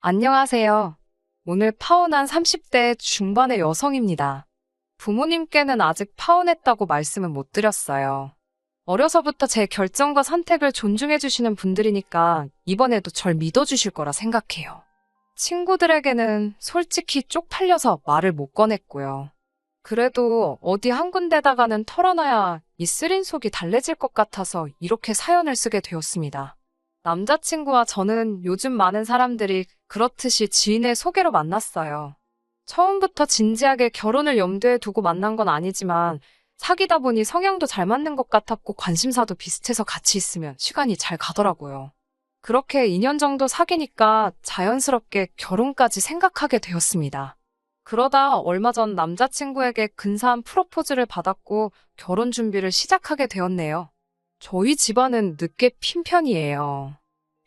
안녕하세요. 오늘 파혼한 30대 중반의 여성입니다. 부모님께는 아직 파혼했다고 말씀은 못 드렸어요. 어려서부터 제 결정과 선택을 존중해주시는 분들이니까 이번에도 절 믿어주실 거라 생각해요. 친구들에게는 솔직히 쪽팔려서 말을 못 꺼냈고요. 그래도 어디 한 군데다가는 털어놔야 이 쓰린 속이 달래질 것 같아서 이렇게 사연을 쓰게 되었습니다. 남자친구와 저는 요즘 많은 사람들이 그렇듯이 지인의 소개로 만났어요. 처음부터 진지하게 결혼을 염두에 두고 만난 건 아니지만 사귀다 보니 성향도 잘 맞는 것 같았고 관심사도 비슷해서 같이 있으면 시간이 잘 가더라고요. 그렇게 2년 정도 사귀니까 자연스럽게 결혼까지 생각하게 되었습니다. 그러다 얼마 전 남자친구에게 근사한 프로포즈를 받았고 결혼 준비를 시작하게 되었네요. 저희 집안은 늦게 핀 편이에요.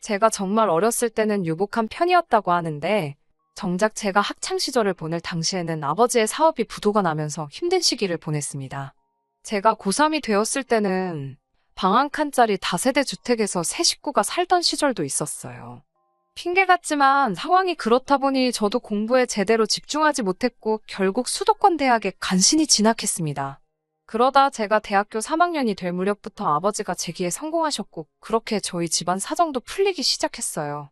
제가 정말 어렸을 때는 유복한 편이었다고 하는데 정작 제가 학창 시절을 보낼 당시에는 아버지의 사업이 부도가 나면서 힘든 시기를 보냈습니다. 제가 고3이 되었을 때는 방 한 칸짜리 다세대 주택에서 세 식구가 살던 시절도 있었어요. 핑계 같지만 상황이 그렇다 보니 저도 공부에 제대로 집중하지 못했고 결국 수도권 대학에 간신히 진학했습니다. 그러다 제가 대학교 3학년이 될 무렵부터 아버지가 재기에 성공하셨고 그렇게 저희 집안 사정도 풀리기 시작했어요.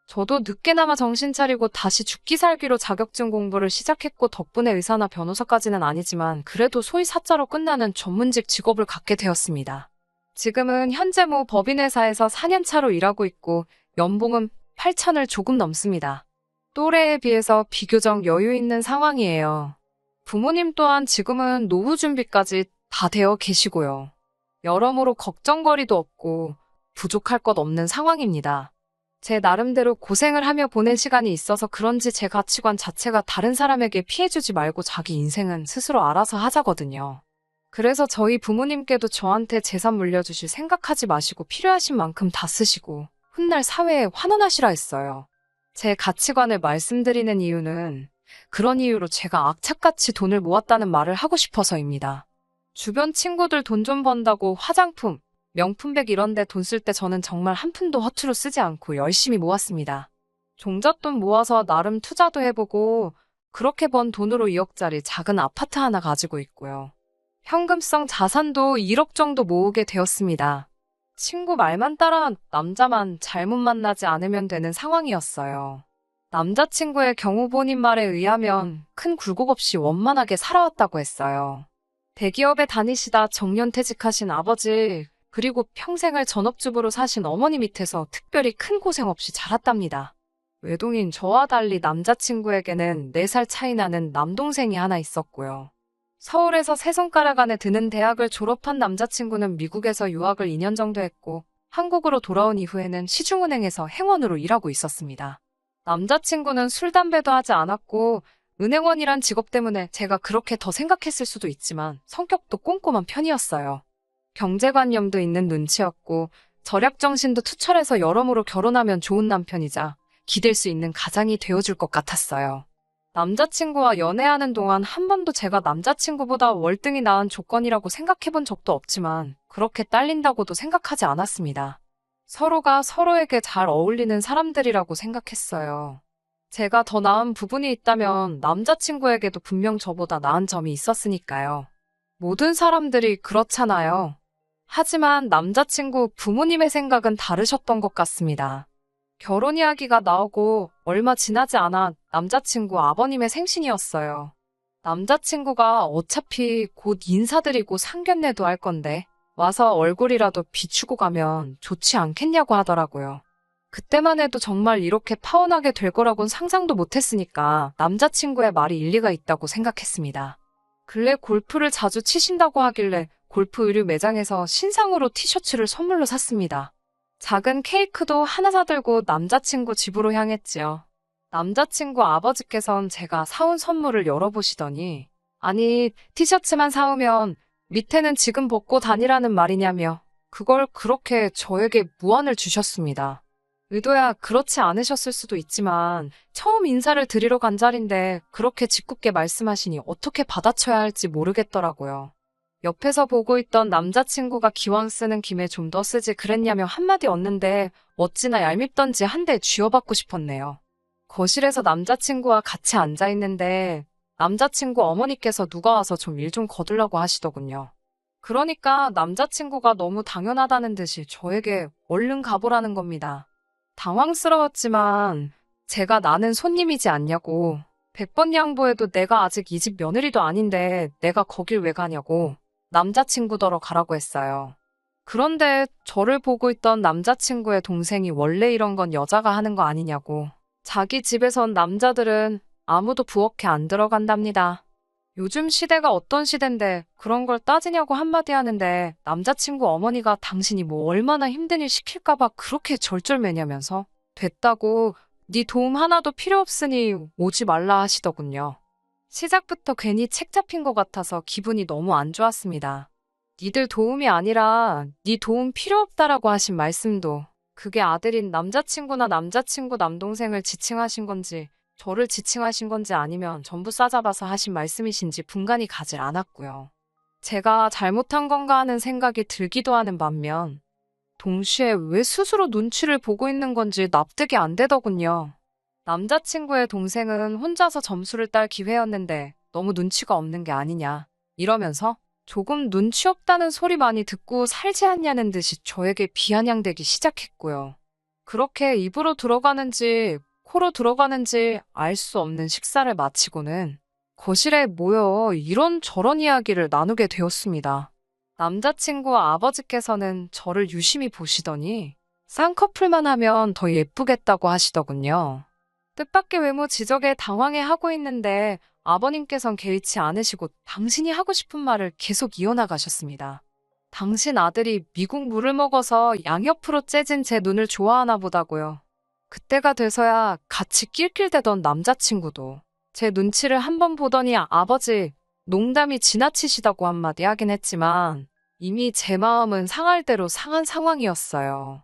저도 늦게나마 정신 차리고 다시 죽기 살기로 자격증 공부를 시작했고 덕분에 의사나 변호사까지는 아니지만 그래도 소위 사자로 끝나는 전문직 직업을 갖게 되었습니다. 지금은 현재 모 법인회사에서 4년 차로 일하고 있고 연봉은 8천을 조금 넘습니다. 또래에 비해서 비교적 여유 있는 상황이에요. 부모님 또한 지금은 노후 준비까지 다 되어 계시고요. 여러모로 걱정거리도 없고 부족할 것 없는 상황입니다. 제 나름대로 고생을 하며 보낸 시간이 있어서 그런지 제 가치관 자체가 다른 사람에게 피해주지 말고 자기 인생은 스스로 알아서 하자거든요. 그래서 저희 부모님께도 저한테 재산 물려주실 생각하지 마시고 필요하신 만큼 다 쓰시고 훗날 사회에 환원하시라 했어요. 제 가치관을 말씀드리는 이유는 그런 이유로 제가 악착같이 돈을 모았다는 말을 하고 싶어서입니다. 주변 친구들 돈 좀 번다고 화장품, 명품백 이런 데 돈 쓸 때 저는 정말 한 푼도 허투루 쓰지 않고 열심히 모았습니다. 종잣돈 모아서 나름 투자도 해보고 그렇게 번 돈으로 2억짜리 작은 아파트 하나 가지고 있고요. 현금성 자산도 1억 정도 모으게 되었습니다. 친구 말만 따라 남자만 잘못 만나지 않으면 되는 상황이었어요. 남자친구의 경우 본인 말에 의하면 큰 굴곡 없이 원만하게 살아왔다고 했어요. 대기업에 다니시다 정년퇴직하신 아버지, 그리고 평생을 전업주부로 사신 어머니 밑에서 특별히 큰 고생 없이 자랐답니다. 외동인 저와 달리 남자친구에게는 4살 차이 나는 남동생이 하나 있었고요. 서울에서 세 손가락 안에 드는 대학을 졸업한 남자친구는 미국에서 유학을 2년 정도 했고 한국으로 돌아온 이후에는 시중은행에서 행원으로 일하고 있었습니다. 남자친구는 술, 담배도 하지 않았고 은행원이란 직업 때문에 제가 그렇게 더 생각했을 수도 있지만 성격도 꼼꼼한 편이었어요. 경제관념도 있는 눈치였고 절약정신도 투철해서 여러모로 결혼하면 좋은 남편이자 기댈 수 있는 가장이 되어줄 것 같았어요. 남자친구와 연애하는 동안 한 번도 제가 남자친구보다 월등히 나은 조건이라고 생각해본 적도 없지만 그렇게 딸린다고도 생각하지 않았습니다. 서로가 서로에게 잘 어울리는 사람들이라고 생각했어요. 제가 더 나은 부분이 있다면 남자친구에게도 분명 저보다 나은 점이 있었으니까요. 모든 사람들이 그렇잖아요. 하지만 남자친구 부모님의 생각은 다르셨던 것 같습니다. 결혼 이야기가 나오고 얼마 지나지 않아 남자친구 아버님의 생신이었어요. 남자친구가 어차피 곧 인사드리고 상견례도 할 건데 와서 얼굴이라도 비추고 가면 좋지 않겠냐고 하더라고요. 그때만 해도 정말 이렇게 파혼하게 될 거라고는 상상도 못했으니까 남자친구의 말이 일리가 있다고 생각했습니다. 근래 골프를 자주 치신다고 하길래 골프 의류 매장에서 신상으로 티셔츠를 선물로 샀습니다. 작은 케이크도 하나 사들고 남자친구 집으로 향했지요. 남자친구 아버지께선 제가 사온 선물을 열어보시더니 아니 티셔츠만 사오면 밑에는 지금 벗고 다니라는 말이냐며 그걸 그렇게 저에게 무안을 주셨습니다. 의도야 그렇지 않으셨을 수도 있지만 처음 인사를 드리러 간 자리인데 그렇게 짓궂게 말씀하시니 어떻게 받아쳐야 할지 모르겠더라고요. 옆에서 보고 있던 남자친구가 기왕 쓰는 김에 좀 더 쓰지 그랬냐며 한마디 얻는데 어찌나 얄밉던지 한 대 쥐어받고 싶었네요. 거실에서 남자친구와 같이 앉아 있는데 남자친구 어머니께서 누가 와서 좀 일 좀 거들라고 하시더군요. 그러니까 남자친구가 너무 당연하다는 듯이 저에게 얼른 가보라는 겁니다. 당황스러웠지만 제가 나는 손님이지 않냐고, 100번 양보해도 내가 아직 이 집 며느리도 아닌데 내가 거길 왜 가냐고 남자친구더러 가라고 했어요. 그런데 저를 보고 있던 남자친구의 동생이 원래 이런 건 여자가 하는 거 아니냐고, 자기 집에선 남자들은 아무도 부엌에 안 들어간답니다. 요즘 시대가 어떤 시대인데 그런 걸 따지냐고 한마디 하는데 남자친구 어머니가 당신이 뭐 얼마나 힘든 일 시킬까봐 그렇게 절절매냐면서 됐다고, 네 도움 하나도 필요 없으니 오지 말라 하시더군요. 시작부터 괜히 책 잡힌 것 같아서 기분이 너무 안 좋았습니다. 니들 도움이 아니라 네 도움 필요 없다라고 하신 말씀도 그게 아들인 남자친구나 남자친구 남동생을 지칭하신 건지 저를 지칭하신 건지 아니면 전부 싸잡아서 하신 말씀이신지 분간이 가질 않았고요. 제가 잘못한 건가 하는 생각이 들기도 하는 반면 동시에 왜 스스로 눈치를 보고 있는 건지 납득이 안 되더군요. 남자친구의 동생은 혼자서 점수를 딸 기회였는데 너무 눈치가 없는 게 아니냐 이러면서 조금 눈치 없다는 소리 많이 듣고 살지 않냐는 듯이 저에게 비아냥대기 시작했고요. 그렇게 입으로 들어가는지 코로 들어가는지 알 수 없는 식사를 마치고는 거실에 모여 이런저런 이야기를 나누게 되었습니다. 남자친구 아버지께서는 저를 유심히 보시더니 쌍꺼풀만 하면 더 예쁘겠다고 하시더군요. 뜻밖의 외모 지적에 당황해하고 있는데 아버님께선 개의치 않으시고 당신이 하고 싶은 말을 계속 이어나가셨습니다. 당신 아들이 미국 물을 먹어서 양옆으로 째진 제 눈을 좋아하나 보다고요. 그때가 돼서야 같이 낄낄대던 남자친구도 제 눈치를 한번 보더니 아버지, 농담이 지나치시다고 한마디 하긴 했지만 이미 제 마음은 상할 대로 상한 상황이었어요.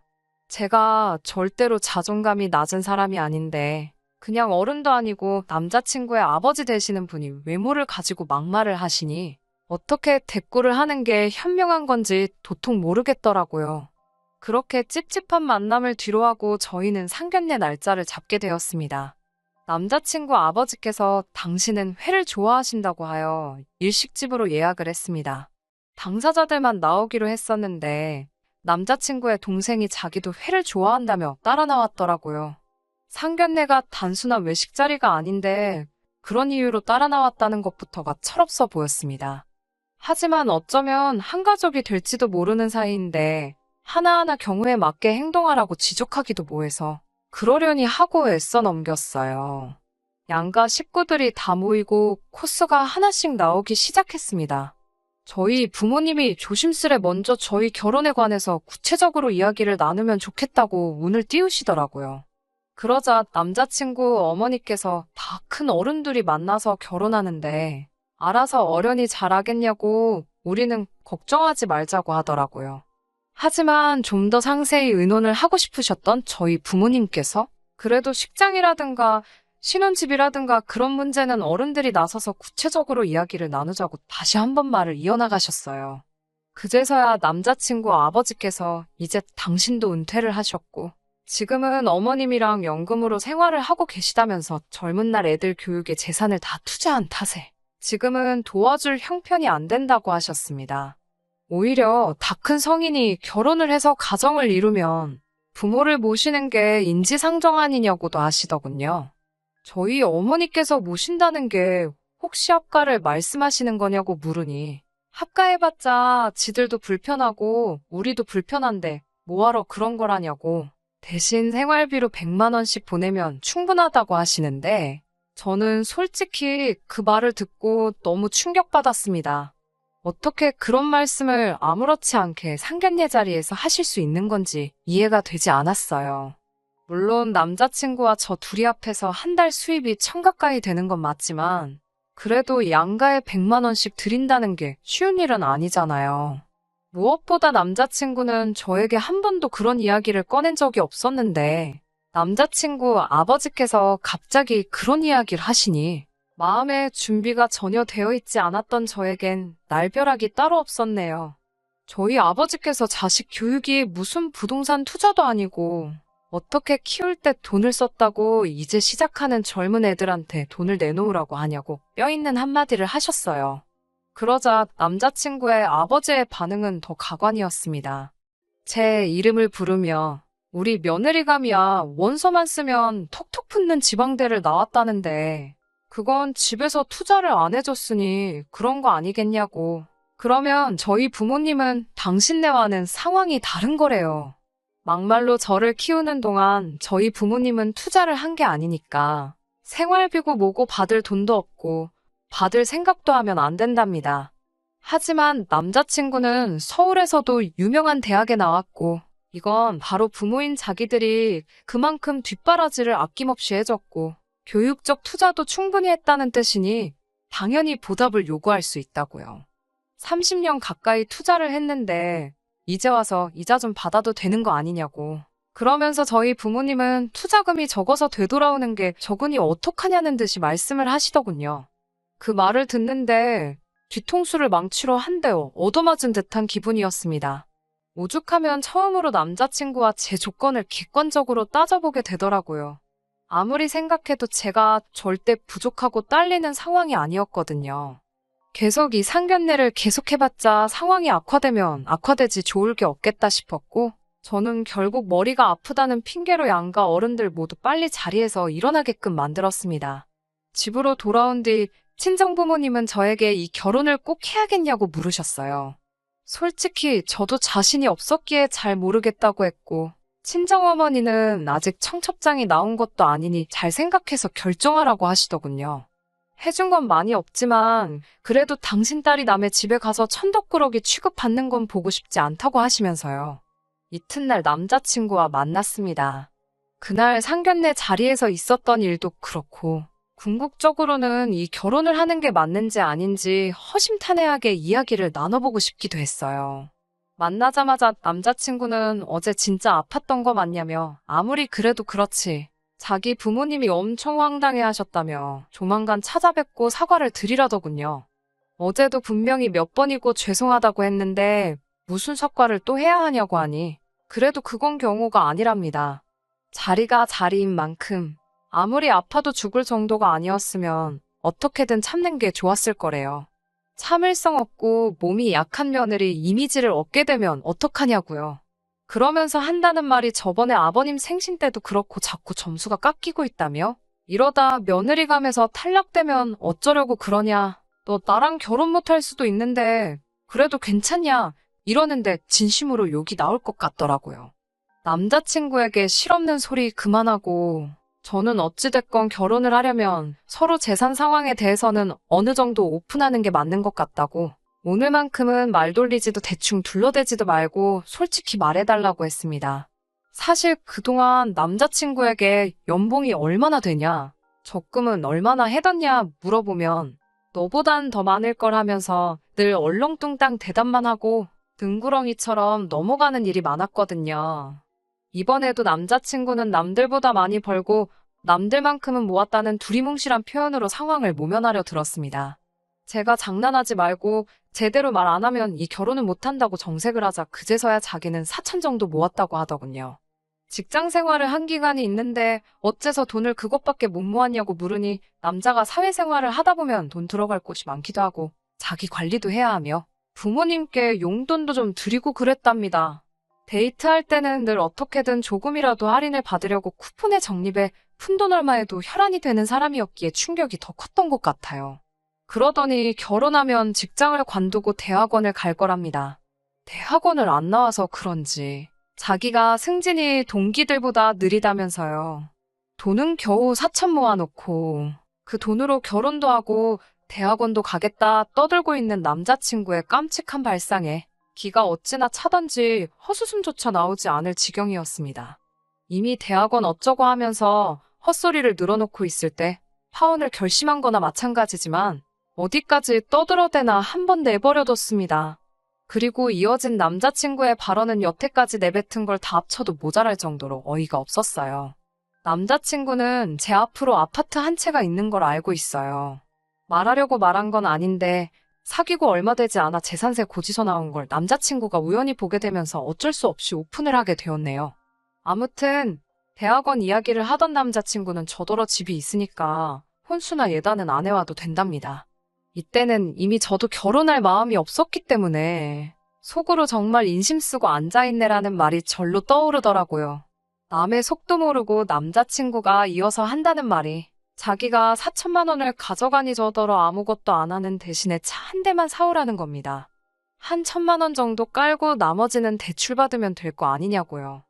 제가 절대로 자존감이 낮은 사람이 아닌데 그냥 어른도 아니고 남자친구의 아버지 되시는 분이 외모를 가지고 막말을 하시니 어떻게 대꾸를 하는 게 현명한 건지 도통 모르겠더라고요. 그렇게 찝찝한 만남을 뒤로하고 저희는 상견례 날짜를 잡게 되었습니다. 남자친구 아버지께서 당신은 회를 좋아하신다고 하여 일식집으로 예약을 했습니다. 당사자들만 나오기로 했었는데 남자친구의 동생이 자기도 회를 좋아한다며 따라 나왔더라고요. 상견례가 단순한 외식 자리가 아닌데 그런 이유로 따라 나왔다는 것부터가 철없어 보였습니다. 하지만 어쩌면 한 가족이 될지도 모르는 사이인데 하나하나 경우에 맞게 행동하라고 지적하기도 뭐해서 그러려니 하고 애써 넘겼어요. 양가 식구들이 다 모이고 코스가 하나씩 나오기 시작했습니다. 저희 부모님이 조심스레 먼저 저희 결혼에 관해서 구체적으로 이야기를 나누면 좋겠다고 운을 띄우시더라고요. 그러자 남자친구 어머니께서 다 큰 어른들이 만나서 결혼하는데 알아서 어련히 잘하겠냐고 우리는 걱정하지 말자고 하더라고요. 하지만 좀 더 상세히 의논을 하고 싶으셨던 저희 부모님께서 그래도 식장이라든가 신혼집이라든가 그런 문제는 어른들이 나서서 구체적으로 이야기를 나누자고 다시 한번 말을 이어나가셨어요. 그제서야 남자친구 아버지께서 이제 당신도 은퇴를 하셨고 지금은 어머님이랑 연금으로 생활을 하고 계시다면서 젊은 날 애들 교육에 재산을 다 투자한 탓에 지금은 도와줄 형편이 안 된다고 하셨습니다. 오히려 다 큰 성인이 결혼을 해서 가정을 이루면 부모를 모시는 게 인지상정 아니냐고도 하시더군요. 저희 어머니께서 모신다는 게 혹시 합가를 말씀하시는 거냐고 물으니 합가해봤자 지들도 불편하고 우리도 불편한데 뭐하러 그런 거라냐고 대신 생활비로 100만 원씩 보내면 충분하다고 하시는데 저는 솔직히 그 말을 듣고 너무 충격받았습니다. 어떻게 그런 말씀을 아무렇지 않게 상견례 자리에서 하실 수 있는 건지 이해가 되지 않았어요. 물론 남자친구와 저 둘이 합해서 한 달 수입이 1000 가까이 되는 건 맞지만 그래도 양가에 100만 원씩 드린다는 게 쉬운 일은 아니잖아요. 무엇보다 남자친구는 저에게 한 번도 그런 이야기를 꺼낸 적이 없었는데 남자친구 아버지께서 갑자기 그런 이야기를 하시니 마음의 준비가 전혀 되어 있지 않았던 저에겐 날벼락이 따로 없었네요. 저희 아버지께서 자식 교육이 무슨 부동산 투자도 아니고 어떻게 키울 때 돈을 썼다고 이제 시작하는 젊은 애들한테 돈을 내놓으라고 하냐고 뼈있는 한마디를 하셨어요. 그러자 남자친구의 아버지의 반응은 더 가관이었습니다. 제 이름을 부르며 우리 며느리감이야 원서만 쓰면 톡톡 붙는 지방대를 나왔다는데 그건 집에서 투자를 안 해줬으니 그런 거 아니겠냐고. 그러면 저희 부모님은 당신네와는 상황이 다른 거래요. 막말로 저를 키우는 동안 저희 부모님은 투자를 한 게 아니니까 생활비고 뭐고 받을 돈도 없고 받을 생각도 하면 안 된답니다. 하지만 남자친구는 서울에서도 유명한 대학에 나왔고 이건 바로 부모인 자기들이 그만큼 뒷바라지를 아낌없이 해줬고 교육적 투자도 충분히 했다는 뜻이니 당연히 보답을 요구할 수 있다고요. 30년 가까이 투자를 했는데 이제 와서 이자 좀 받아도 되는 거 아니냐고. 그러면서 저희 부모님은 투자금이 적어서 되돌아오는 게 적으니 어떡하냐는 듯이 말씀을 하시더군요. 그 말을 듣는데 뒤통수를 망치로 한 대 얻어맞은 듯한 기분이었습니다. 오죽하면 처음으로 남자친구와 제 조건을 객관적으로 따져보게 되더라고요. 아무리 생각해도 제가 절대 부족하고 딸리는 상황이 아니었거든요. 계속 이 상견례를 계속해봤자 상황이 악화되면 악화되지 좋을 게 없겠다 싶었고 저는 결국 머리가 아프다는 핑계로 양가 어른들 모두 빨리 자리에서 일어나게끔 만들었습니다. 집으로 돌아온 뒤 친정부모님은 저에게 이 결혼을 꼭 해야겠냐고 물으셨어요. 솔직히 저도 자신이 없었기에 잘 모르겠다고 했고 친정어머니는 아직 청첩장이 나온 것도 아니니 잘 생각해서 결정하라고 하시더군요. 해준 건 많이 없지만 그래도 당신 딸이 남의 집에 가서 천덕꾸러기 취급받는 건 보고 싶지 않다고 하시면서요. 이튿날 남자친구와 만났습니다. 그날 상견례 자리에서 있었던 일도 그렇고 궁극적으로는 이 결혼을 하는 게 맞는지 아닌지 허심탄회하게 이야기를 나눠보고 싶기도 했어요. 만나자마자 남자친구는 어제 진짜 아팠던 거 맞냐며 아무리 그래도 그렇지. 자기 부모님이 엄청 황당해 하셨다며 조만간 찾아뵙고 사과를 드리라더군요. 어제도 분명히 몇 번이고 죄송하다고 했는데 무슨 사과를 또 해야 하냐고 하니 그래도 그건 경우가 아니랍니다. 자리가 자리인 만큼 아무리 아파도 죽을 정도가 아니었으면 어떻게든 참는 게 좋았을 거래요. 참을성 없고 몸이 약한 며느리 이미지를 얻게 되면 어떡하냐고요. 그러면서 한다는 말이 저번에 아버님 생신 때도 그렇고 자꾸 점수가 깎이고 있다며? 이러다 며느리감에서 탈락되면 어쩌려고 그러냐. 너 나랑 결혼 못할 수도 있는데 그래도 괜찮냐. 이러는데 진심으로 욕이 나올 것 같더라고요. 남자친구에게 실없는 소리 그만하고 저는 어찌됐건 결혼을 하려면 서로 재산 상황에 대해서는 어느 정도 오픈하는 게 맞는 것 같다고 오늘만큼은 말 돌리지도 대충 둘러대지도 말고 솔직히 말해달라고 했습니다. 사실 그동안 남자친구에게 연봉이 얼마나 되냐, 적금은 얼마나 해뒀냐 물어보면 너보단 더 많을 걸 하면서 늘 얼렁뚱땅 대답만 하고 등구렁이처럼 넘어가는 일이 많았거든요. 이번에도 남자친구는 남들보다 많이 벌고 남들만큼은 모았다는 두리뭉실한 표현으로 상황을 모면하려 들었습니다. 제가 장난하지 말고 제대로 말 안 하면 이 결혼은 못한다고 정색을 하자 그제서야 자기는 4천 정도 모았다고 하더군요. 직장 생활을 한 기간이 있는데 어째서 돈을 그것밖에 못 모았냐고 물으니 남자가 사회생활을 하다 보면 돈 들어갈 곳이 많기도 하고 자기 관리도 해야 하며 부모님께 용돈도 좀 드리고 그랬답니다. 데이트할 때는 늘 어떻게든 조금이라도 할인을 받으려고 쿠폰에 적립해 푼돈 얼마에도 혈안이 되는 사람이었기에 충격이 더 컸던 것 같아요. 그러더니 결혼하면 직장을 관두고 대학원을 갈 거랍니다. 대학원을 안 나와서 그런지 자기가 승진이 동기들보다 느리다면서요. 돈은 겨우 4천 모아놓고 그 돈으로 결혼도 하고 대학원도 가겠다 떠들고 있는 남자친구의 깜찍한 발상에 기가 어찌나 차던지 헛웃음조차 나오지 않을 지경이었습니다. 이미 대학원 어쩌고 하면서 헛소리를 늘어놓고 있을 때 파혼을 결심한 거나 마찬가지지만 어디까지 떠들어대나 한번 내버려뒀습니다. 그리고 이어진 남자친구의 발언은 여태까지 내뱉은 걸 다 합쳐도 모자랄 정도로 어이가 없었어요. 남자친구는 제 앞으로 아파트 한 채가 있는 걸 알고 있어요. 말하려고 말한 건 아닌데 사귀고 얼마 되지 않아 재산세 고지서 나온 걸 남자친구가 우연히 보게 되면서 어쩔 수 없이 오픈을 하게 되었네요. 아무튼 대학원 이야기를 하던 남자친구는 저더러 집이 있으니까 혼수나 예단은 안 해와도 된답니다. 이때는 이미 저도 결혼할 마음이 없었기 때문에 속으로 정말 인심 쓰고 앉아있네라는 말이 절로 떠오르더라고요. 남의 속도 모르고 남자친구가 이어서 한다는 말이 자기가 4천만 원을 가져가니 저더러 아무것도 안 하는 대신에 차 한 대만 사오라는 겁니다. 한 1,000만 원 정도 깔고 나머지는 대출 받으면 될 거 아니냐고요.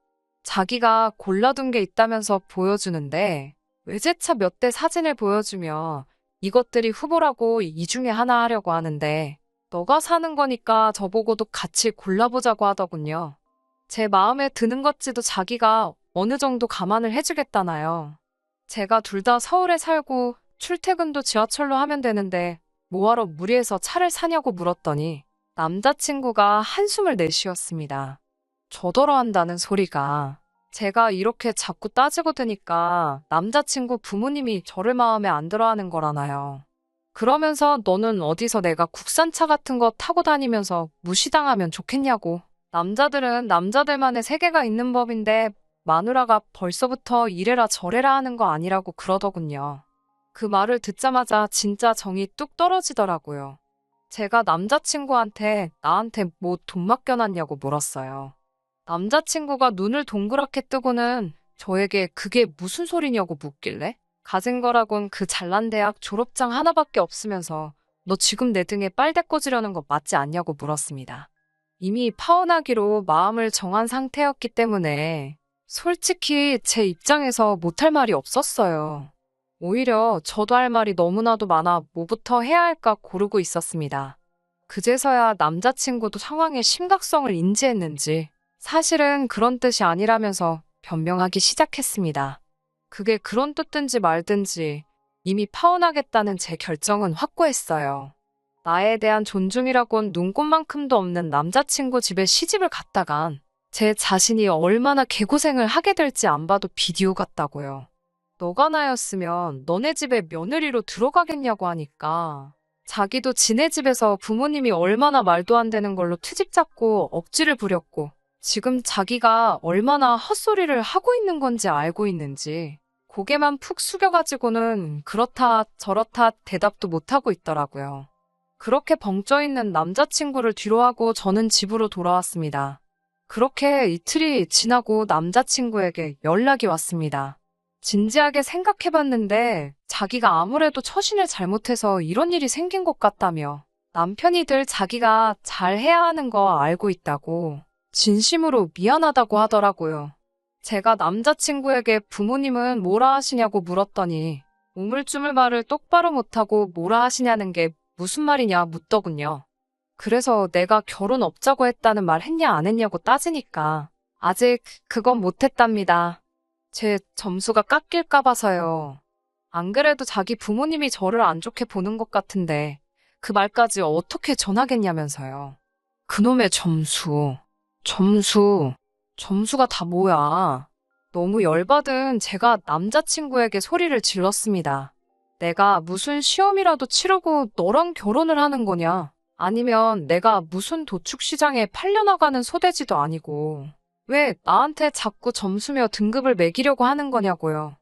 자기가 골라둔 게 있다면서 보여주는데 외제차 몇 대 사진을 보여주며 이것들이 후보라고 이 중에 하나 하려고 하는데 너가 사는 거니까 저보고도 같이 골라보자고 하더군요. 제 마음에 드는 것지도 자기가 어느 정도 감안을 해주겠다나요. 제가 둘 다 서울에 살고 출퇴근도 지하철로 하면 되는데 뭐하러 무리해서 차를 사냐고 물었더니 남자친구가 한숨을 내쉬었습니다. 저더러 한다는 소리가 제가 이렇게 자꾸 따지고 드니까 남자친구 부모님이 저를 마음에 안 들어하는 거라나요. 그러면서 너는 어디서 내가 국산차 같은 거 타고 다니면서 무시당하면 좋겠냐고. 남자들은 남자들만의 세계가 있는 법인데 마누라가 벌써부터 이래라 저래라 하는 거 아니라고 그러더군요. 그 말을 듣자마자 진짜 정이 뚝 떨어지더라고요. 제가 남자친구한테 나한테 뭐 돈 맡겨놨냐고 물었어요. 남자친구가 눈을 동그랗게 뜨고는 저에게 그게 무슨 소리냐고 묻길래 가진 거라곤 그 잘난 대학 졸업장 하나밖에 없으면서 너 지금 내 등에 빨대 꽂으려는 거 맞지 않냐고 물었습니다. 이미 파혼하기로 마음을 정한 상태였기 때문에 솔직히 제 입장에서 못할 말이 없었어요. 오히려 저도 할 말이 너무나도 많아 뭐부터 해야 할까 고르고 있었습니다. 그제서야 남자친구도 상황의 심각성을 인지했는지 사실은 그런 뜻이 아니라면서 변명하기 시작했습니다. 그게 그런 뜻든지 말든지 이미 파혼하겠다는 제 결정은 확고했어요. 나에 대한 존중이라곤 눈꼽만큼도 없는 남자친구 집에 시집을 갔다간 제 자신이 얼마나 개고생을 하게 될지 안 봐도 비디오 같다고요. 너가 나였으면 너네 집에 며느리로 들어가겠냐고 하니까 자기도 지네 집에서 부모님이 얼마나 말도 안 되는 걸로 트집 잡고 억지를 부렸고 지금 자기가 얼마나 헛소리를 하고 있는 건지 알고 있는지 고개만 푹 숙여가지고는 그렇다 저렇다 대답도 못하고 있더라고요. 그렇게 벙쪄있는 남자친구를 뒤로하고 저는 집으로 돌아왔습니다. 그렇게 이틀이 지나고 남자친구에게 연락이 왔습니다. 진지하게 생각해봤는데 자기가 아무래도 처신을 잘못해서 이런 일이 생긴 것 같다며 남편이 늘 자기가 잘해야 하는 거 알고 있다고 진심으로 미안하다고 하더라고요. 제가 남자친구에게 부모님은 뭐라 하시냐고 물었더니 우물쭈물 말을 똑바로 못하고 뭐라 하시냐는 게 무슨 말이냐 묻더군요. 그래서 내가 결혼 없자고 했다는 말 했냐 안 했냐고 따지니까 아직 그건 못했답니다. 제 점수가 깎일까 봐서요. 안 그래도 자기 부모님이 저를 안 좋게 보는 것 같은데 그 말까지 어떻게 전하겠냐면서요. 그놈의 점수가 다 뭐야. 너무 열받은 제가 남자친구에게 소리를 질렀습니다. 내가 무슨 시험이라도 치르고 너랑 결혼을 하는 거냐? 아니면 내가 무슨 도축시장에 팔려나가는 소돼지도 아니고 왜 나한테 자꾸 점수며 등급을 매기려고 하는 거냐고요.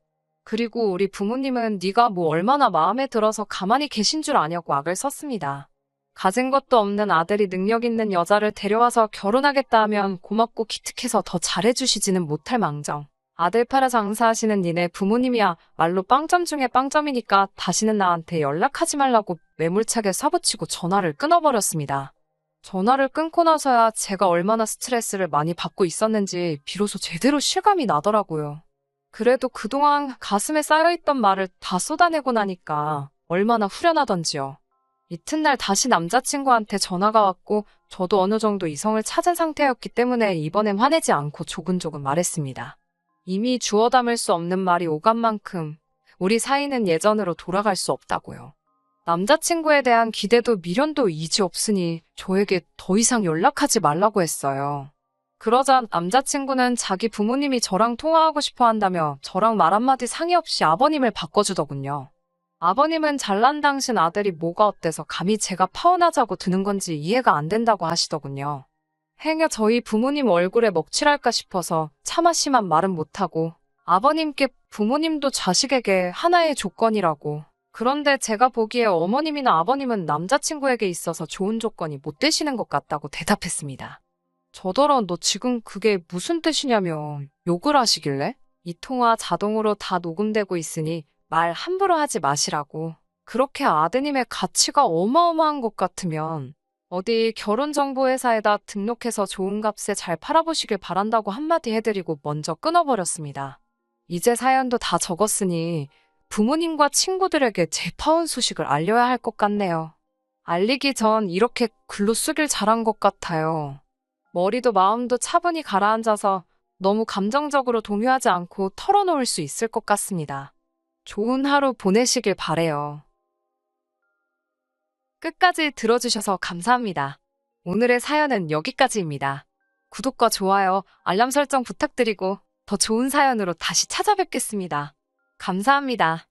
그리고 우리 부모님은 네가 뭐 얼마나 마음에 들어서 가만히 계신 줄 아냐고 악을 썼습니다. 가진 것도 없는 아들이 능력 있는 여자를 데려와서 결혼하겠다 하면 고맙고 기특해서 더 잘해주시지는 못할 망정. 아들 팔아 장사하시는 니네 부모님이야 말로 빵점 중에 빵점이니까 다시는 나한테 연락하지 말라고 매몰차게 쏴붙이고 전화를 끊어버렸습니다. 전화를 끊고 나서야 제가 얼마나 스트레스를 많이 받고 있었는지 비로소 제대로 실감이 나더라고요. 그래도 그동안 가슴에 쌓여있던 말을 다 쏟아내고 나니까 얼마나 후련하던지요. 이튿날 다시 남자친구한테 전화가 왔고 저도 어느 정도 이성을 찾은 상태였기 때문에 이번엔 화내지 않고 조근조근 말했습니다. 이미 주워 담을 수 없는 말이 오간 만큼 우리 사이는 예전으로 돌아갈 수 없다고요. 남자친구에 대한 기대도 미련도 이지 없으니 저에게 더 이상 연락하지 말라고 했어요. 그러자 남자친구는 자기 부모님이 저랑 통화하고 싶어 한다며 저랑 말 한마디 상의 없이 아버님을 바꿔주더군요. 아버님은 잘난 당신 아들이 뭐가 어때서 감히 제가 파혼하자고 드는 건지 이해가 안 된다고 하시더군요. 행여 저희 부모님 얼굴에 먹칠할까 싶어서 차마 심한 말은 못하고 아버님께 부모님도 자식에게 하나의 조건이라고. 그런데 제가 보기에 어머님이나 아버님은 남자친구에게 있어서 좋은 조건이 못 되시는 것 같다고 대답했습니다. 저더러 너 지금 그게 무슨 뜻이냐며 욕을 하시길래? 이 통화 자동으로 다 녹음되고 있으니 말 함부로 하지 마시라고. 그렇게 아드님의 가치가 어마어마한 것 같으면 어디 결혼정보회사에다 등록해서 좋은 값에 잘 팔아보시길 바란다고 한마디 해드리고 먼저 끊어버렸습니다. 이제 사연도 다 적었으니 부모님과 친구들에게 제 파혼 소식을 알려야 할 것 같네요. 알리기 전 이렇게 글로 쓰길 잘한 것 같아요. 머리도 마음도 차분히 가라앉아서 너무 감정적으로 동요하지 않고 털어놓을 수 있을 것 같습니다. 좋은 하루 보내시길 바래요. 끝까지 들어주셔서 감사합니다. 오늘의 사연은 여기까지입니다. 구독과 좋아요, 알람 설정 부탁드리고 더 좋은 사연으로 다시 찾아뵙겠습니다. 감사합니다.